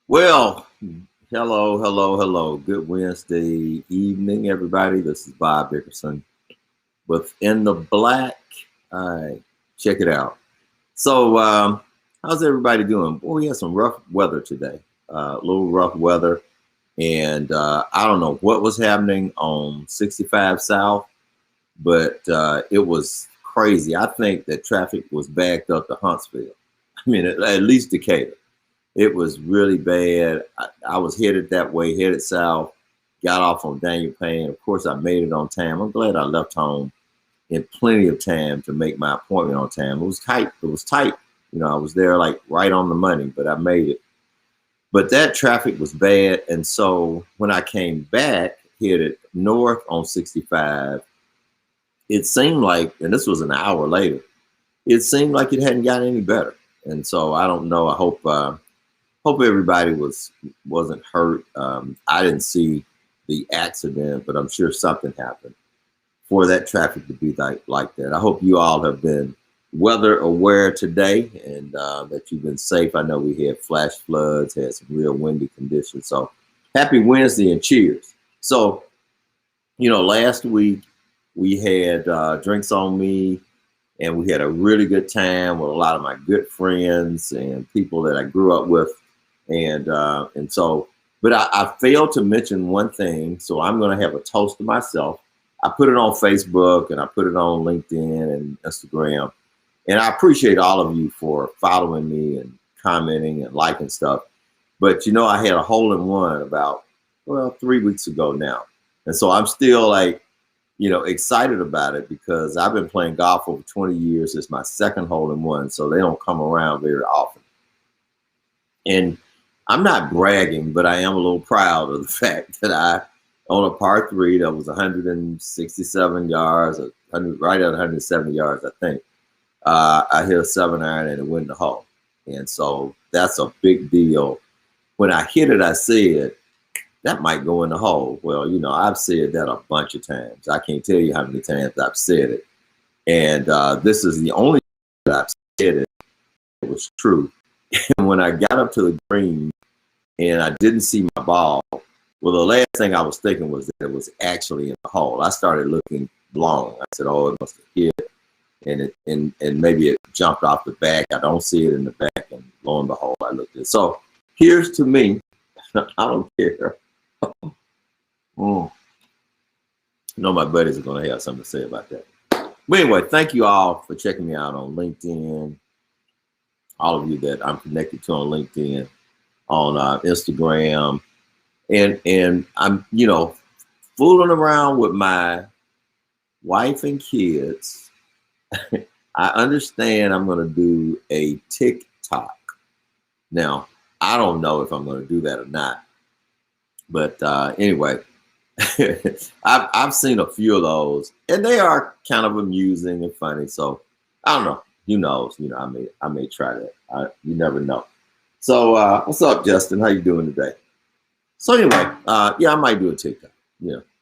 Well, hello. Good Wednesday evening, everybody. This is Bob Dickerson with In the Black. All right, check it out. So, how's everybody doing? Boy, we had some rough weather today. A little rough weather, and I don't know what was happening on 65 South, but it was crazy. I think that traffic was backed up to Huntsville. I mean, at least Decatur. It was really bad. I was headed that way, headed south, got off on Daniel Payne. Of course, I made it on time. I'm glad I left home in plenty of time to make my appointment on time. It was tight. It was tight. You know, I was there like right on the money, but I made it. But that traffic was bad. And so when I came back, headed north on 65, it seemed like, and this was an hour later, it seemed like it hadn't gotten any better. And so I don't know. I hope everybody wasn't hurt. I didn't see the accident, but I'm sure something happened for that traffic to be like that. I hope you all have been weather aware today and that you've been safe. I know we had flash floods, had some real windy conditions. So happy Wednesday and cheers. So, last week we had Drinks on Me, and we had a really good time with a lot of my good friends and people that I grew up with. But I failed to mention one thing, so I'm going to have a toast to myself. I put it on Facebook and I put it on LinkedIn and Instagram, and I appreciate all of you for following me and commenting and liking stuff. But I had a hole in one about 3 weeks ago now, and so I'm still excited about it because I've been playing golf over 20 years. It's my second hole in one, so they don't come around very often. And I'm not bragging, but I am a little proud of the fact that on a par 3 that was 167 yards, right at 170 yards, I think. I hit a 7-iron and it went in the hole. And so that's a big deal. When I hit it, I said, that might go in the hole. Well, I've said that a bunch of times. I can't tell you how many times I've said it. And this is the only time that I've said it. It was true. And when I got up to the green, and I didn't see my ball, well, the last thing I was thinking was that it was actually in the hole. I started looking long. I said, oh, it must have hit, and maybe it jumped off the back. I don't see it in the back, and lo and behold, I looked at it. So here's to me. I don't care. My buddies are going to have something to say about that. But anyway, thank you all for checking me out on LinkedIn. All of you that I'm connected to on LinkedIn, on Instagram, and I'm fooling around with my wife and kids. I understand I'm going to do a TikTok. Now, I don't know if I'm going to do that or not, but anyway, I've seen a few of those, and they are kind of amusing and funny. So I don't know. Who knows? I may try that. You never know. So what's up, Justin? How you doing today? So anyway, I might do a TikTok.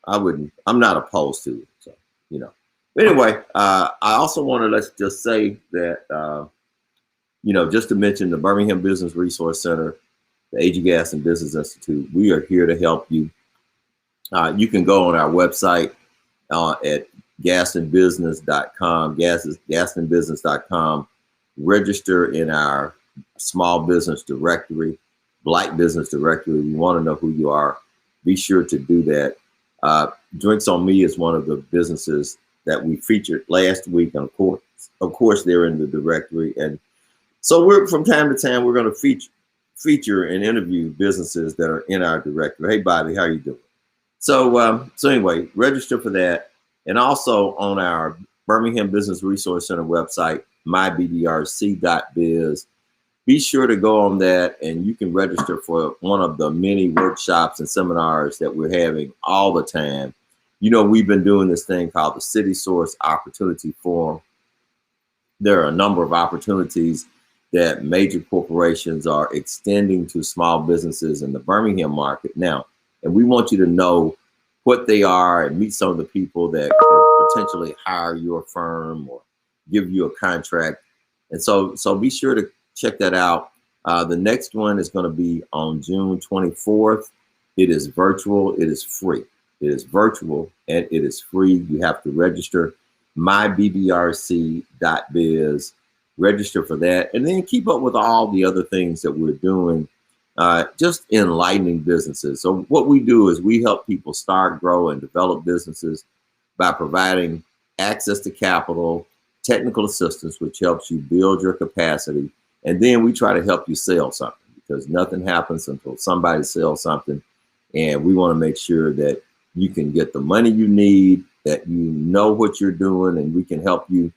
I'm not opposed to it. So But anyway, I also want to just say that just to mention the Birmingham Business Resource Center, the A.G. Gaston Business Institute. We are here to help you. You can go on our website at gastonbusiness.com, gastonbusiness.com, register in our small business directory, Black business directory. We want to know who you are. Be sure to do that. Drinks on Me is one of the businesses that we featured last week, and of course, they're in the directory. And so from time to time, we're going to feature and interview businesses that are in our directory. Hey, Bobby, how are you doing? So anyway, register for that. And also on our Birmingham Business Resource Center website, mybdrc.biz. Be sure to go on that, and you can register for one of the many workshops and seminars that we're having all the time. We've been doing this thing called the City Source Opportunity Forum. There are a number of opportunities that major corporations are extending to small businesses in the Birmingham market now. And we want you to know what they are and meet some of the people that could potentially hire your firm or give you a contract. And so be sure to check that out. The next one is going to be on June 24th. It is virtual. It is free. It is virtual and it is free. You have to register myBBRC.biz. Register for that, and then keep up with all the other things that we're doing, just enlightening businesses. So what we do is we help people start, grow, and develop businesses by providing access to capital, technical assistance, which helps you build your capacity, and then we try to help you sell something, because nothing happens until somebody sells something, and we want to make sure that you can get the money you need, that you know what you're doing, and we can help you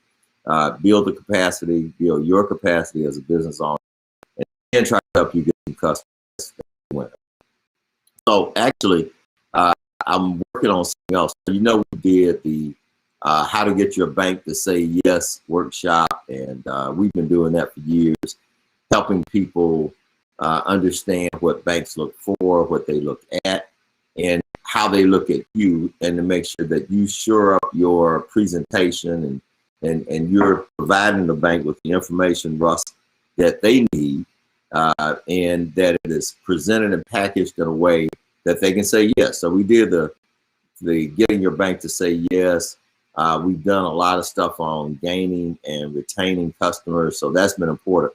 build the capacity, build your capacity as a business owner, and then try to help you get some customers. So actually, I'm working on something else. You know, we did the how to get your bank to say yes workshop, and we've been doing that for years, helping people understand what banks look for, what they look at, and how they look at you, and to make sure that you shore up your presentation and you're providing the bank with the information, Russ, that they need, and that it is presented and packaged in a way that they can say yes. So we did the getting your bank to say yes. We've done a lot of stuff on gaining and retaining customers, so that's been important.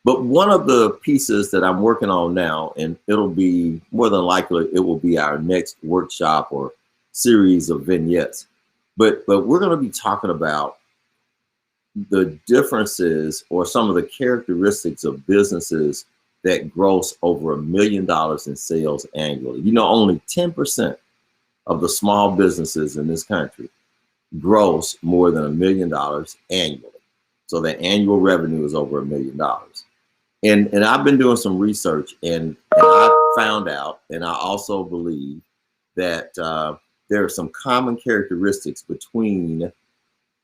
But one of the pieces that I'm working on now, and it'll be more than likely, it will be our next workshop or series of vignettes. But we're going to be talking about the differences or some of the characteristics of businesses that gross over $1 million in sales annually. You know, only 10% of the small businesses in this country gross more than $1 million annually. So their annual revenue is over $1 million. And I've been doing some research, and I found out, and I also believe that there are some common characteristics between, you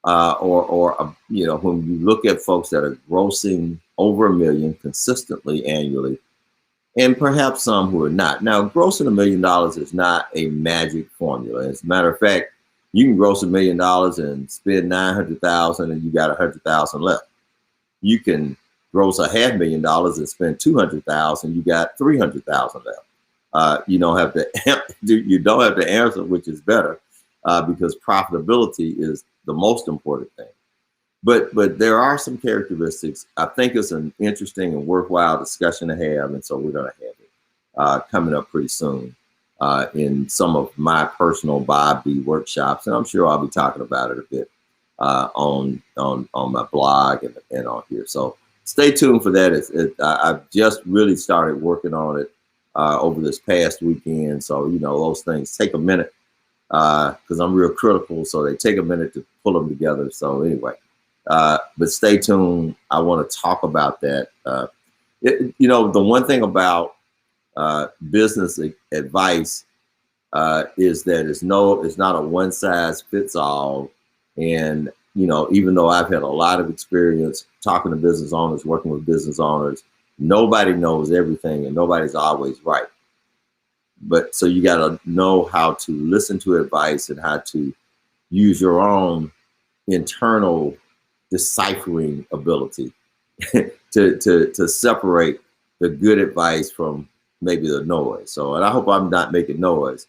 know, when you look at folks that are grossing over $1 million consistently annually, and perhaps some who are not. Now, grossing $1 million is not a magic formula. As a matter of fact, you can gross $1 million and spend $900,000 and you got $100,000 left. You can gross $500,000 and spend $200,000, you got $300,000 left. You don't have to answer which is better, because profitability is the most important thing. But there are some characteristics. I think it's an interesting and worthwhile discussion to have, and so we're going to have it coming up pretty soon in some of my personal Bob D workshops, and I'm sure I'll be talking about it a bit on my blog and on here. So stay tuned for that. I've just really started working on it over this past weekend. So, you know, those things take a minute because I'm real critical. So they take a minute to pull them together. So anyway, but stay tuned. I want to talk about that. You know, the one thing about business advice is that it's not a one size fits all. And, you know, even though I've had a lot of experience talking to business owners, working with business owners, nobody knows everything and nobody's always right. But so you got to know how to listen to advice and how to use your own internal deciphering ability to separate the good advice from maybe the noise. So, and I hope I'm not making noise,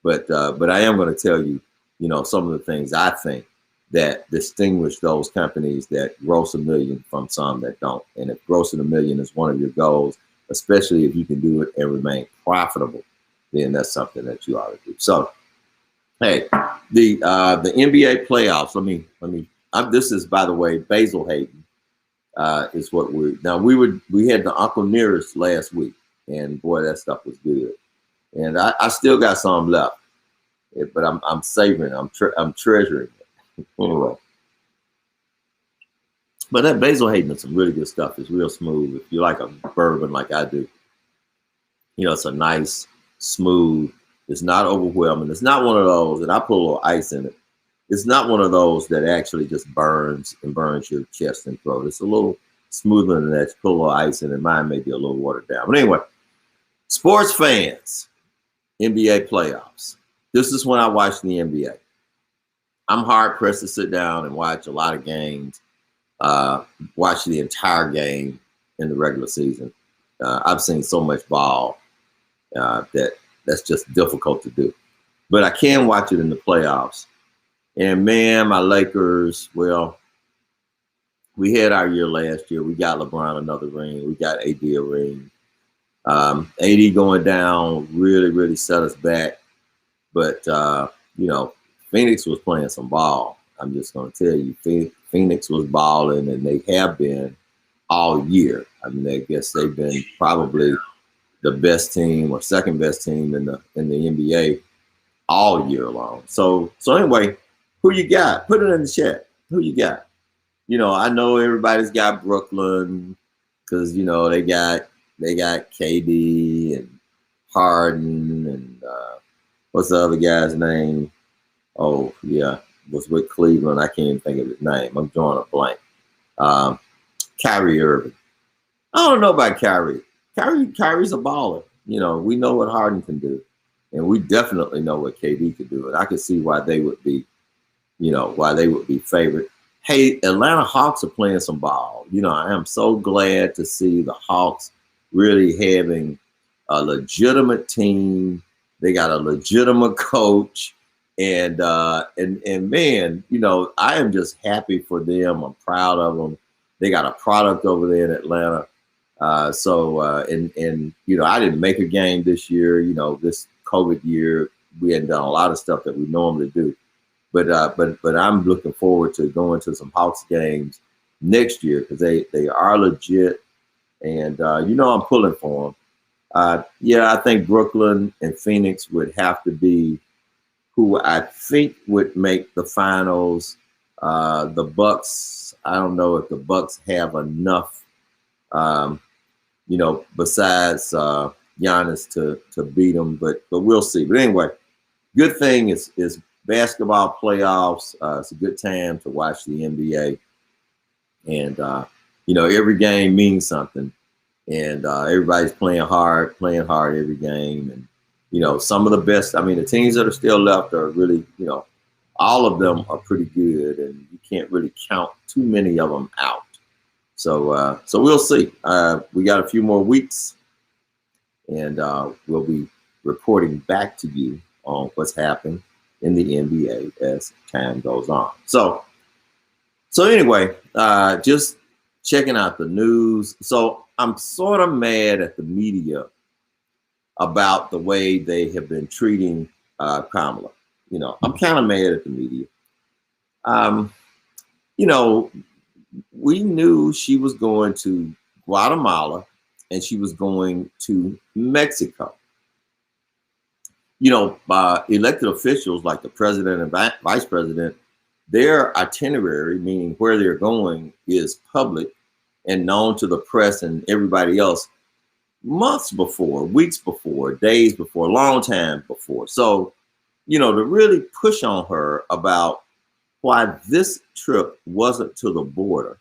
but I am going to tell you, you know, some of the things I think that distinguish those companies that gross $1 million from some that don't. And if grossing $1 million is one of your goals, especially if you can do it and remain profitable, then that's something that you ought to do. So, hey, the NBA playoffs. This is, by the way, Basil Hayden is what we had the Uncle Nearest last week, and boy, that stuff was good. And I still got some left, but I'm savoring. I'm treasuring it. Anyway, but that Basil Hayden is some really good stuff. It's real smooth. If you like a bourbon like I do, you know, it's a nice, smooth. It's not overwhelming. It's not one of those, and I put a little ice in it. It's not one of those that actually just burns your chest and throat. It's a little smoother than that. You put a little ice in it. Mine may be a little watered down. But anyway, sports fans, NBA playoffs. This is when I watch the NBA. I'm hard pressed to sit down and watch a lot of games, watch the entire game in the regular season. I've seen so much ball that's just difficult to do. But I can watch it in the playoffs. And man, my Lakers, well, we had our year last year. We got LeBron another ring. We got AD a ring. AD going down really set us back. But, Phoenix was playing some ball. I'm just going to tell you, Phoenix was balling, and they have been all year. I mean, I guess they've been probably the best team or second best team in the NBA all year long. So anyway, who you got? Put it in the chat. Who you got? I know everybody's got Brooklyn because they got KD and Harden and what's the other guy's name? Oh yeah, was with Cleveland. I can't even think of his name. I'm drawing a blank. Kyrie Irving. I don't know about Kyrie. Kyrie's a baller. We know what Harden can do, and we definitely know what KD can do. And I can see why they would be, favored. Hey, Atlanta Hawks are playing some ball. I am so glad to see the Hawks really having a legitimate team. They got a legitimate coach, and man, I am just happy for them. I'm proud of them. They got a product over there in Atlanta. I didn't make a game this year. This COVID year, we hadn't done a lot of stuff that we normally do. But I'm looking forward to going to some Hawks games next year because they are legit, and I'm pulling for them. I think Brooklyn and Phoenix would have to be who I think would make the finals. The Bucks, I don't know if the Bucks have enough, besides Giannis to beat them, but we'll see. But anyway, good thing is basketball playoffs. It's a good time to watch the NBA, and every game means something. And everybody's playing hard every game. And, some of the best, the teams that are still left are really, all of them are pretty good, and you can't really count too many of them out. So we'll see. We got a few more weeks, and we'll be reporting back to you on what's happened in the NBA as time goes on. So anyway, just checking out the news. So I'm sort of mad at the media about the way they have been treating Kamala. I'm kind of mad at the media. We knew she was going to Guatemala and she was going to Mexico. Elected officials like the president and vice president, their itinerary, meaning where they're going, is public and known to the press and everybody else months before, weeks before, days before, long time before. So, to really push on her about why this trip wasn't to the border,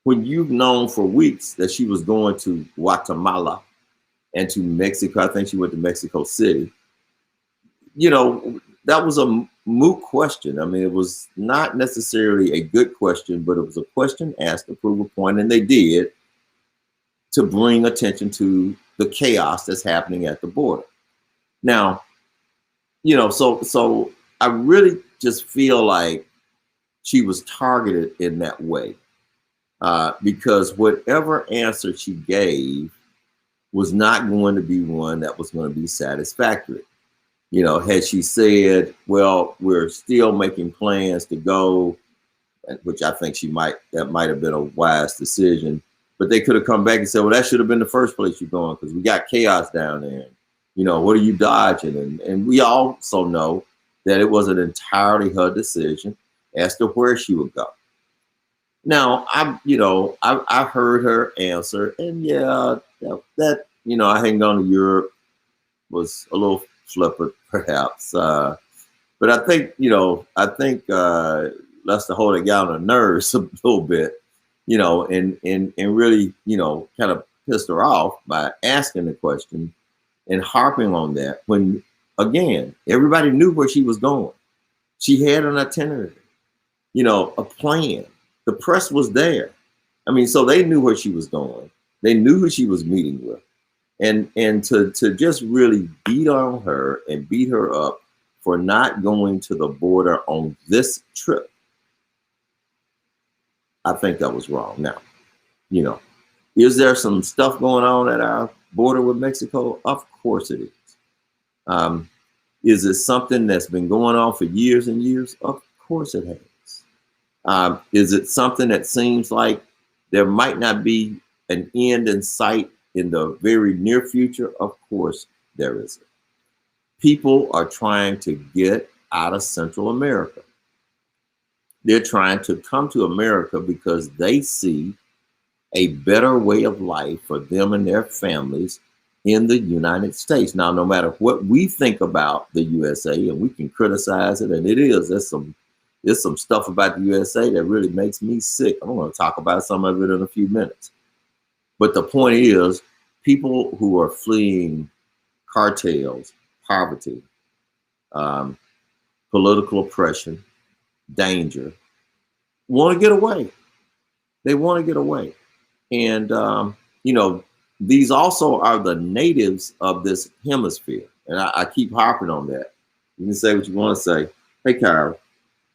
when you've known for weeks that she was going to Guatemala and to Mexico. I think she went to Mexico City. That was a moot question. It was not necessarily a good question, but it was a question asked to prove a point, and they did, to bring attention to the chaos that's happening at the border. Now, so I really just feel like she was targeted in that way, because whatever answer she gave was not going to be one that was going to be satisfactory. Had she said, well, we're still making plans to go, which I think that might have been a wise decision, but they could have come back and said, well, that should have been the first place you're going because we got chaos down there. What are you dodging? And we also know that it wasn't entirely her decision as to where she would go. Now, I heard her answer, and yeah, that I hadn't gone to Europe was a little flipper, perhaps. But I think Lester Holt got on her nerves a little bit, and really, kind of pissed her off by asking the question and harping on that when, again, everybody knew where she was going. She had an itinerary, a plan. The press was there. So they knew where she was going. They knew who she was meeting with. And to just really beat on her and beat her up for not going to the border on this trip, I think that was wrong. Now, you know, is there some stuff going on at our border with Mexico? Of course it is. Is it something that's been going on for years and years? Of course it has. Is it something that seems like there might not be an end in sight in the very near future? Of course there isn't. People are trying to get out of Central America. They're trying to come to America because they see a better way of life for them and their families in the United States. Now, no matter what we think about the USA, and we can criticize it, and there's some stuff about the USA that really makes me sick. I'm going to talk about some of it in a few minutes. But the point is, people who are fleeing cartels, poverty, political oppression, danger, want to get away. They want to get away. And, you know, these also are the natives of this hemisphere. And I keep harping on that. You can say what you want to say. Hey, Kyra,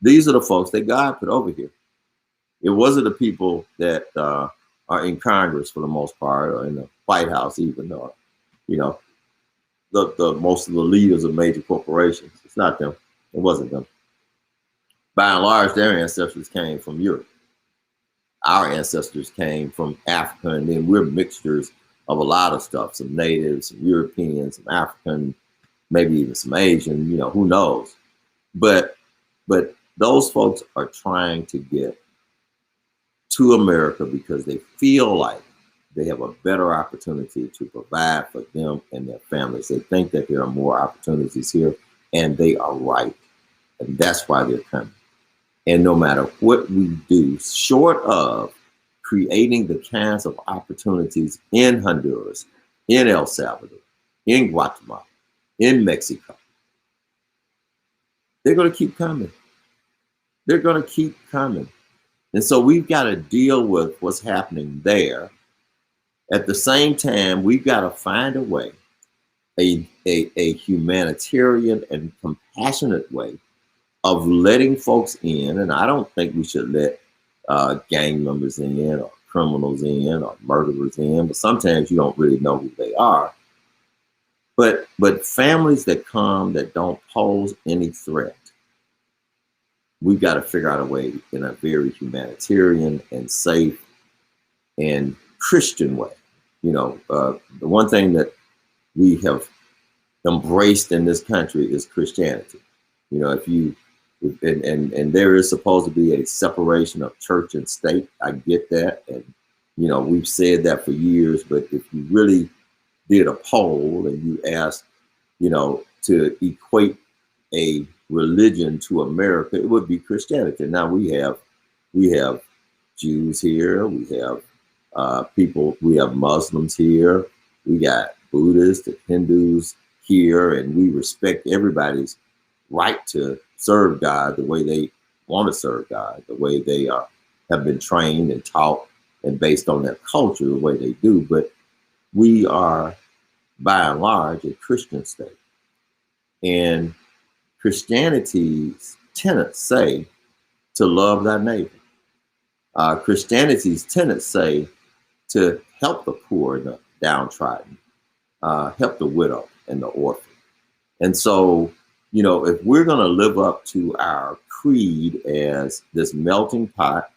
these are the folks that God put over here. It wasn't the people that are in Congress for the most part, or in the White House even, or, you know, the most of the leaders of major corporations. It's not them. It wasn't them. By and large, their ancestors came from Europe. Our ancestors came from Africa, and then we're mixtures of a lot of stuff, some natives, some Europeans, some African, maybe even some Asian, you know, who knows. But those folks are trying to get to America because they feel like they have a better opportunity to provide for them and their families. They think that there are more opportunities here, and they are right. And that's why they're coming. And no matter what we do, short of creating the kinds of opportunities in Honduras, in El Salvador, in Guatemala, in Mexico, they're going to keep coming. They're going to keep coming. And so we've got to deal with what's happening there. At the same time, we've got to find a way, a humanitarian and compassionate way of letting folks in. And I don't think we should let gang members in, or criminals in, or murderers in, but sometimes you don't really know who they are. But families that come that don't pose any threat, we've got to figure out a way in a very humanitarian and safe and Christian way. You know, the one thing that we have embraced in this country is Christianity. You know, and there is supposed to be a separation of church and state. I get that. And, you know, we've said that for years, but if you really did a poll and you asked, you know, to equate a religion to America, it would be Christianity. Now we have Jews here, we have people, we have Muslims here, we got Buddhists and Hindus here, and we respect everybody's right to serve God the way they want to serve God, the way they have been trained and taught, and based on their culture, the way they do. But we are, by and large, a Christian state. And Christianity's tenets say to love thy neighbor. Christianity's tenets say to help the poor and the downtrodden, help the widow and the orphan. And so, you know, if we're going to live up to our creed as this melting pot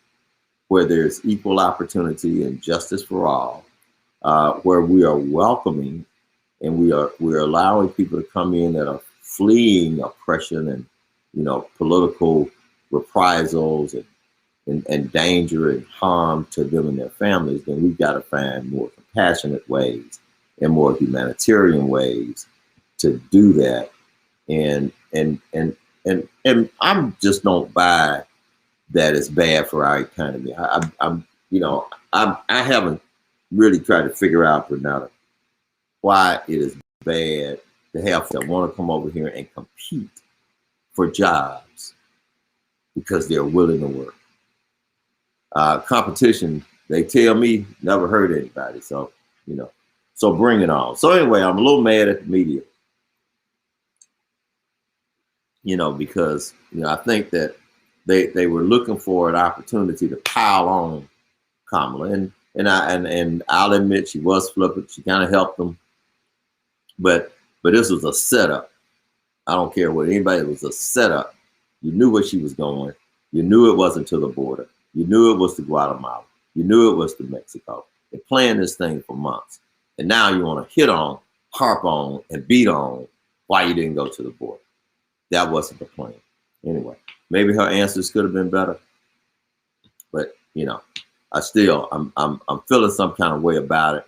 where there's equal opportunity and justice for all, where we are welcoming and we're allowing people to come in that are fleeing oppression and, you know, political reprisals and danger and harm to them and their families, then we've got to find more compassionate ways and more humanitarian ways to do that. And I just don't buy that it's bad for our economy. I haven't really tried to figure out, Bernardo, why it is bad to have that want to come over here and compete for jobs because they're willing to work. Competition They tell me never hurt anybody. So, you know, so bring it on. So anyway, I'm a little mad at the media, you know, because, you know, I think that they were looking for an opportunity to pile on Kamala. And I'll admit she was flippant. She kind of helped them. But this was a setup. I don't care what anybody, it was a setup. You knew where she was going. You knew it wasn't to the border. You knew it was to Guatemala. You knew it was to Mexico. They planned this thing for months. And now you want to hit on, harp on, and beat on why you didn't go to the border. That wasn't the plan. Anyway, maybe her answers could have been better. But, you know, I'm feeling some kind of way about it,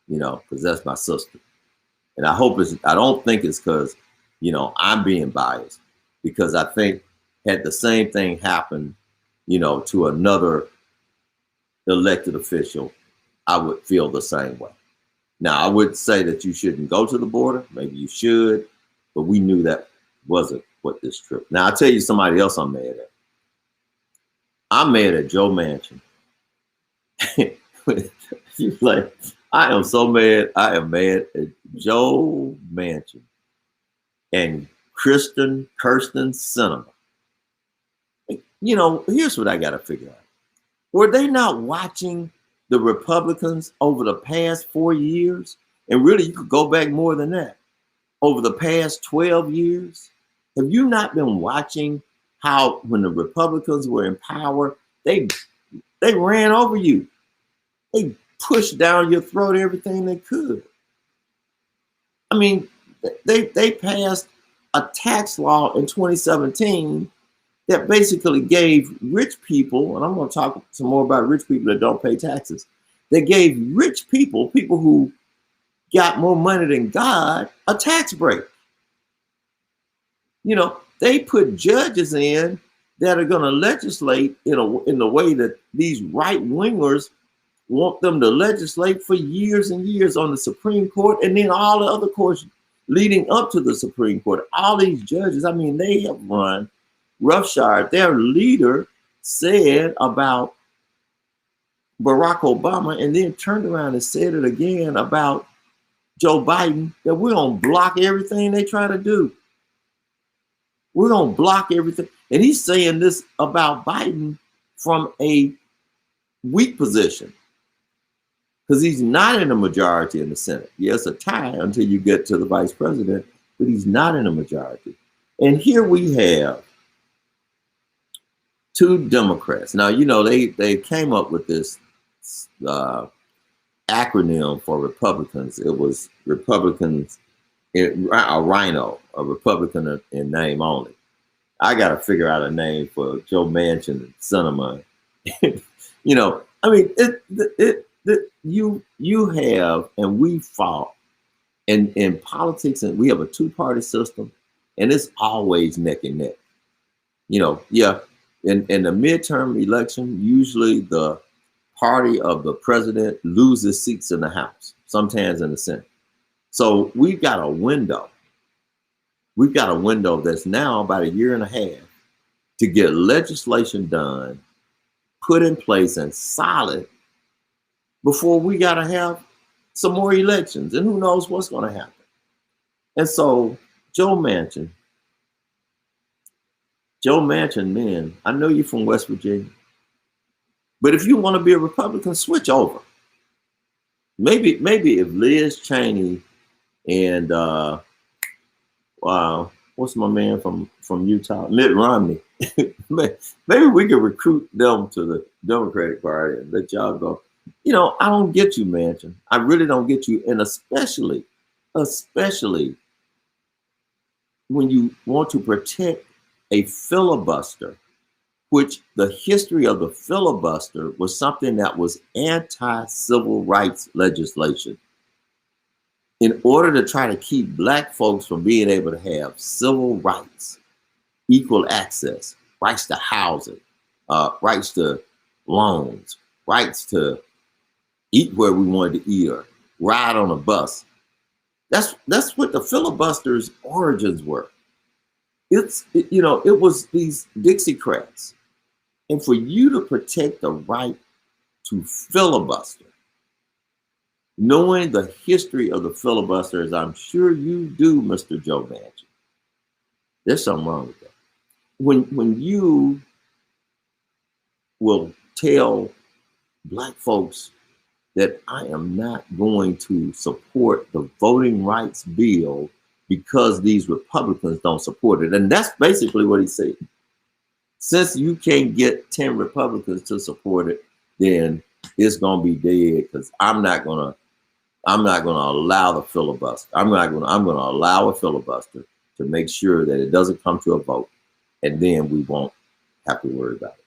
you know, because that's my sister. And I don't think it's because, you know, I'm being biased, because I think had the same thing happened, you know, to another elected official, I would feel the same way. Now, I would say that you shouldn't go to the border. Maybe you should, but we knew that wasn't what this trip. Now, I'll tell you somebody else I'm mad at. I'm mad at Joe Manchin. He's like, I am so mad. I am mad at Joe Manchin and Kirsten Sinema. You know, here's what I got to figure out. Were they not watching the Republicans over the past 4 years? And really, you could go back more than that. Over the past 12 years? Have you not been watching how when the Republicans were in power, they ran over you? They pushed down your throat everything they could. I mean, they passed a tax law in 2017 that basically gave rich people, and I'm going to talk some more about rich people that don't pay taxes. They gave rich people, people who got more money than God, a tax break. You know, they put judges in that are going to legislate in the way that these right-wingers want them to legislate for years and years on the Supreme Court, and then all the other courts leading up to the Supreme Court. All these judges, I mean, they have run roughshod. Their leader said about Barack Obama and then turned around and said it again about Joe Biden, that we're going to block everything they try to do. We're going to block everything. And he's saying this about Biden from a weak position, because he's not in a majority in the Senate. Yes, a tie until you get to the vice president, but he's not in a majority. And here we have two Democrats. Now, you know, they came up with this acronym for Republicans. It was Republicans, a rhino, a Republican in name only. I got to figure out a name for Joe Manchin and Sinema. You know, I mean, you have, and we fought in politics, and we have a two-party system, and it's always neck and neck. You know, yeah, in the midterm election, usually the party of the president loses seats in the House, sometimes in the Senate. So we've got a window. We've got a window that's now about a year and a half to get legislation done, put in place and solid before we got to have some more elections. And who knows what's going to happen. And so Joe Manchin, man, I know you're from West Virginia, but if you want to be a Republican, switch over. Maybe if Liz Cheney and what's my man from Utah, Mitt Romney, maybe we could recruit them to the Democratic Party and let y'all go. You know, I don't get you, Manchin. I really don't get you, and especially when you want to protect a filibuster, which the history of the filibuster was something that was anti-civil rights legislation. In order to try to keep Black folks from being able to have civil rights, equal access, rights to housing, rights to loans, rights to eat where we wanted to eat or ride on a bus. That's what the filibuster's origins were. It was these Dixiecrats. And for you to protect the right to filibuster, knowing the history of the filibuster, as I'm sure you do, Mr. Joe Manchin, there's something wrong with that. When you will tell Black folks that I am not going to support the voting rights bill because these Republicans don't support it. And that's basically what he said. Since you can't get 10 Republicans to support it, then it's gonna be dead, because I'm not gonna allow the filibuster. I'm gonna allow a filibuster to make sure that it doesn't come to a vote, and then we won't have to worry about it.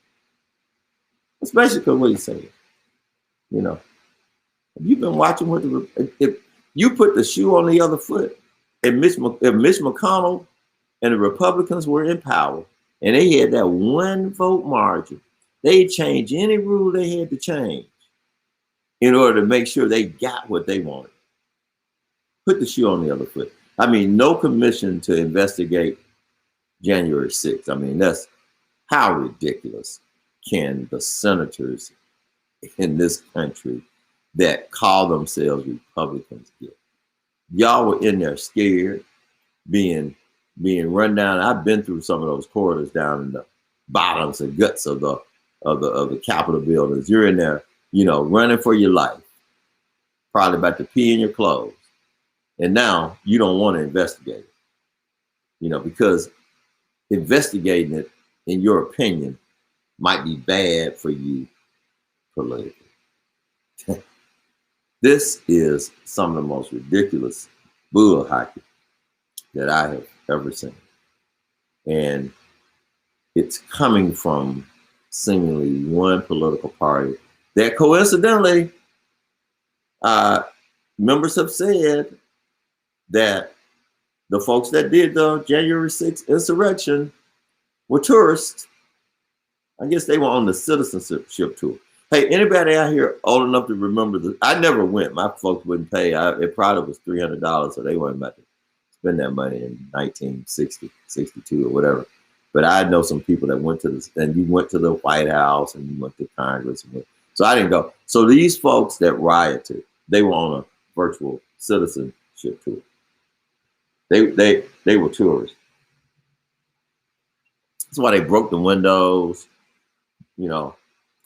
That's basically what he's saying. You know, if you've been watching what if you put the shoe on the other foot, if Mitch McConnell and the Republicans were in power and they had that one vote margin, they'd change any rule they had to change in order to make sure they got what they wanted. Put the shoe on the other foot. I mean, no commission to investigate January 6th. I mean, that's how ridiculous can the senators in this country that call themselves Republicans get? Y'all were in there scared, being run down. I've been through some of those corridors down in the bottoms and guts of the Capitol buildings. You're in there, you know, running for your life, probably about to pee in your clothes. And now you don't want to investigate it, you know, because investigating it, in your opinion, might be bad for you politically. This is some of the most ridiculous bull hockey that I have ever seen. And it's coming from seemingly one political party that coincidentally, members have said that the folks that did the January 6th insurrection were tourists. I guess they were on the citizenship tour. Hey, anybody out here old enough to remember this? I never went. My folks wouldn't pay. It probably was $300, so they weren't about to spend that money in 1960, 62 or whatever. But I know some people that went to this, and you went to the White House and you went to Congress. So I didn't go. So these folks that rioted, they were on a virtual citizenship tour. They were tourists. That's why they broke the windows, you know.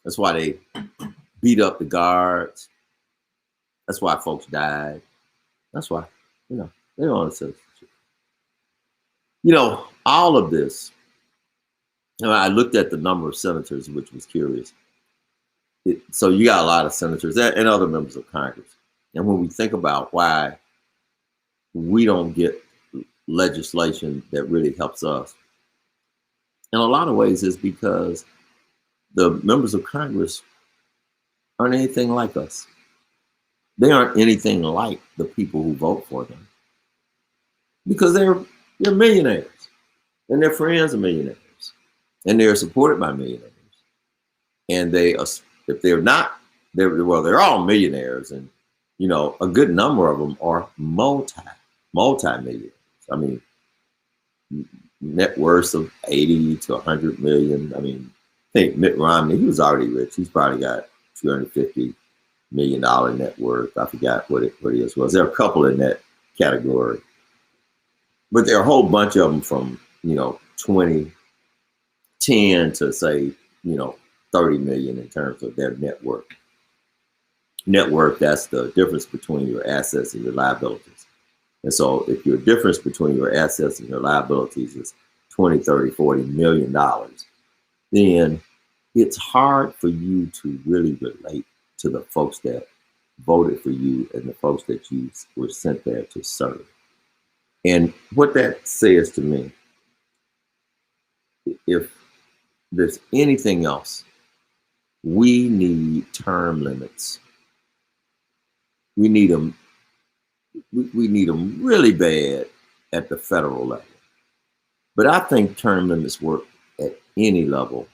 That's why they beat up the guards. That's why folks died. That's why, you know, they don't want citizenship. You know, all of this, you know, I looked at the number of senators, which was curious. So you got a lot of senators and other members of Congress. And when we think about why we don't get legislation that really helps us, in a lot of ways is because the members of Congress aren't anything like us. They aren't anything like the people who vote for them, because they're millionaires and their friends are millionaires and they're supported by millionaires. And if they're not, they're all millionaires, and you know, a good number of them are multi-millionaires. I mean, net worth of 80 to 100 million. I mean, I think Mitt Romney, he was already rich. He's probably got $250 million net worth. I forgot what his was. There are a couple in that category, but there are a whole bunch of them from, you know, 2010 to say, you know, 30 million in terms of their net worth. Net worth, that's the difference between your assets and your liabilities. And so if your difference between your assets and your liabilities is 20, 30, 40 million dollars, then it's hard for you to really relate to the folks that voted for you and the folks that you were sent there to serve. And what that says to me, if there's anything else, we need term limits. We need them. We need them really bad at the federal level. But I think term limits work at any level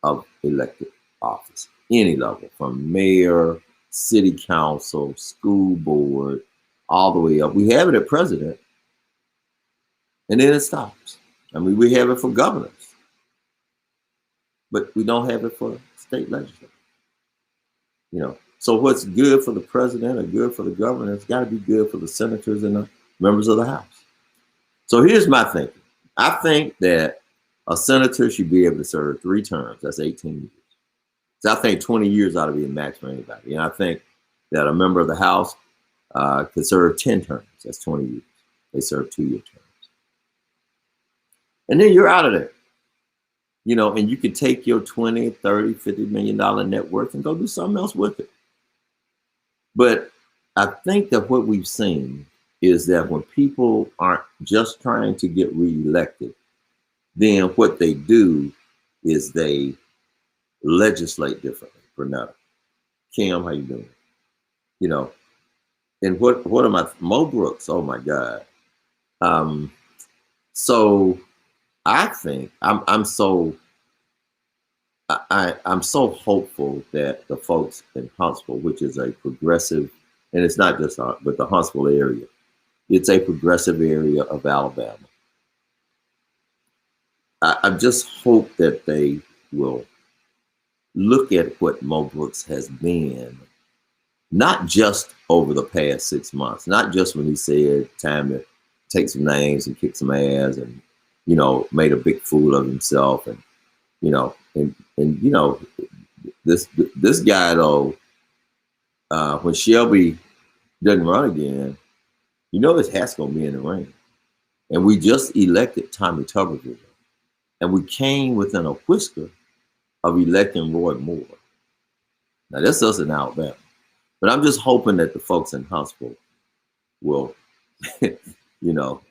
of elected office, any level, from mayor, city council, school board, all the way up. We have it at president, and then it stops. I mean, we have it for governors, but we don't have it for state legislators. You know, so what's good for the president or good for the governor, it's got to be good for the senators and the members of the House. So here's my thinking. I think that a senator should be able to serve 3 terms. That's 18 years. So I think 20 years ought to be a max for anybody. And I think that a member of the House could serve 10 terms. That's 20 years. They serve 2-year terms. And then you're out of there. You know, and you can take your 20, 30, $50 million net worth and go do something else with it. But I think that what we've seen is that when people aren't just trying to get reelected, then what they do is they legislate differently. Bernard, Kim, how you doing? You know, and what am I? Mo Brooks, oh my God. So I think I'm so hopeful that the folks in Huntsville, which is a progressive, and it's not just but the Huntsville area, it's a progressive area of Alabama. I just hope that they will look at what Mo Brooks has been, not just over the past 6 months, not just when he said time to take some names and kick some ass and, you know, made a big fool of himself. And, you know, and you know, this guy though, when Shelby doesn't run again, you know his hat's gonna be in the ring. And we just elected Tommy Tuberville, and we came within a whisker of electing Roy Moore. Now that's us in Alabama, but I'm just hoping that the folks in Huntsville will, you know,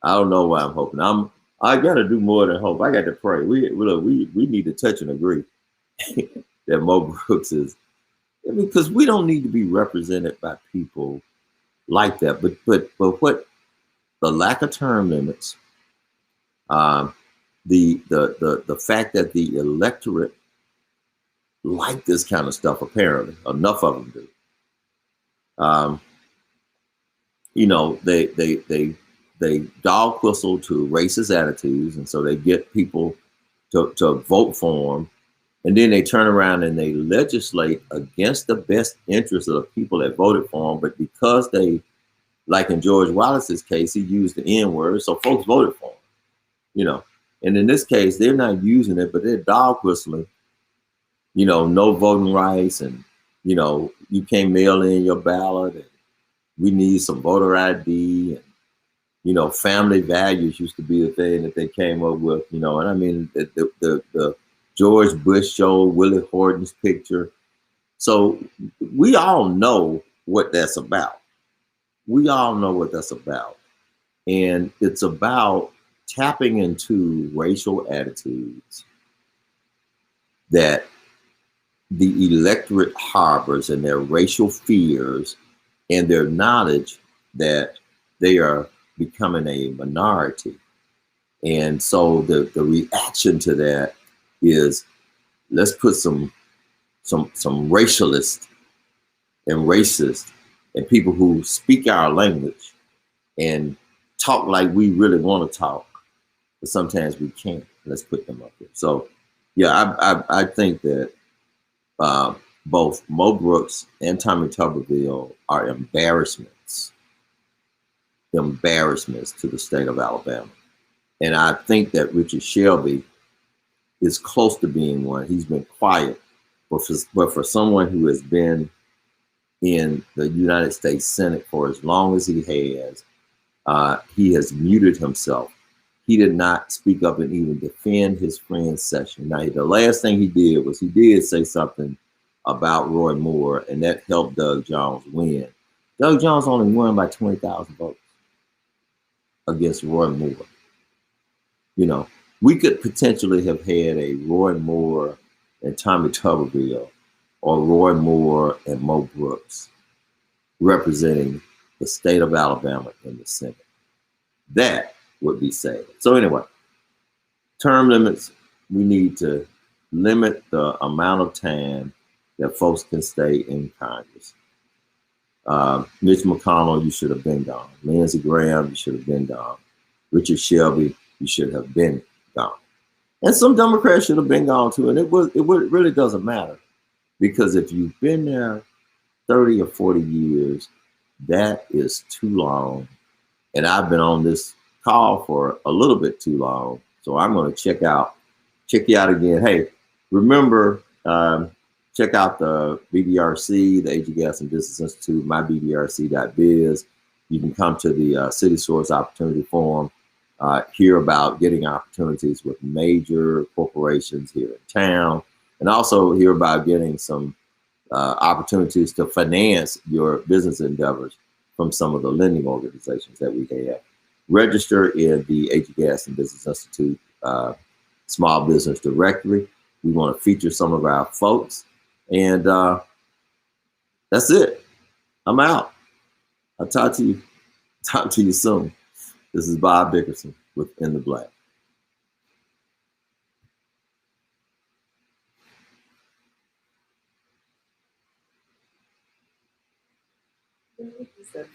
I don't know why I'm hoping. I gotta do more than hope. I got to pray. We need to touch and agree that Mo Brooks is, because we don't need to be represented by people like that. But what the lack of term limits, the fact that the electorate like this kind of stuff, apparently enough of them do. You know, they dog whistle to racist attitudes, and so they get people to vote for them, and then they turn around and they legislate against the best interests of the people that voted for them. But because they, like in George Wallace's case, he used the N-word, so folks voted for him. You know, and in this case, they're not using it, but they're dog whistling. You know, no voting rights, and you know, you can't mail in your ballot, and we need some voter ID, and you know, family values used to be the thing that they came up with. You know, and I mean, the George Bush showed Willie Horton's picture, so we all know what that's about. We all know what that's about, and it's about tapping into racial attitudes that the electorate harbors, and their racial fears and their knowledge that they are becoming a minority. And so the reaction to that is, let's put some racialist and racist and people who speak our language and talk like we really want to talk, but sometimes we can't. Let's put them up there. So yeah, I think that both Mo Brooks and Tommy Tuberville are embarrassments to the state of Alabama. And I think that Richard Shelby is close to being one. He's been quiet, but for someone who has been in the United States Senate for as long as he has muted himself. He did not speak up and even defend his friend Sessions. Now, the last thing he did was he did say something about Roy Moore, and that helped Doug Jones win. Doug Jones only won by 20,000 votes against Roy Moore. You know, we could potentially have had a Roy Moore and Tommy Tuberville, or Roy Moore and Mo Brooks representing the state of Alabama in the Senate. That would be sad. So anyway, term limits, we need to limit the amount of time that folks can stay in Congress. Mitch McConnell, you should have been gone. Lindsey Graham, you should have been gone. Richard Shelby, you should have been gone. And some Democrats should have been gone too. And it really doesn't matter, Because if you've been there 30 or 40 years, that is too long. And I've been on this call for a little bit too long. So I'm going to check you out again. Hey, remember, check out the BDRC, the Ag Gas and Business Institute, mybdrc.biz. You can come to the City Source Opportunity Forum, hear about getting opportunities with major corporations here in town, and also hear about getting some opportunities to finance your business endeavors from some of the lending organizations that we have. Register in the Ag Gas and Business Institute Small Business Directory. We want to feature some of our folks. And that's it. I'm out. I'll talk to you soon. This is Bob Dickerson with In the Black. That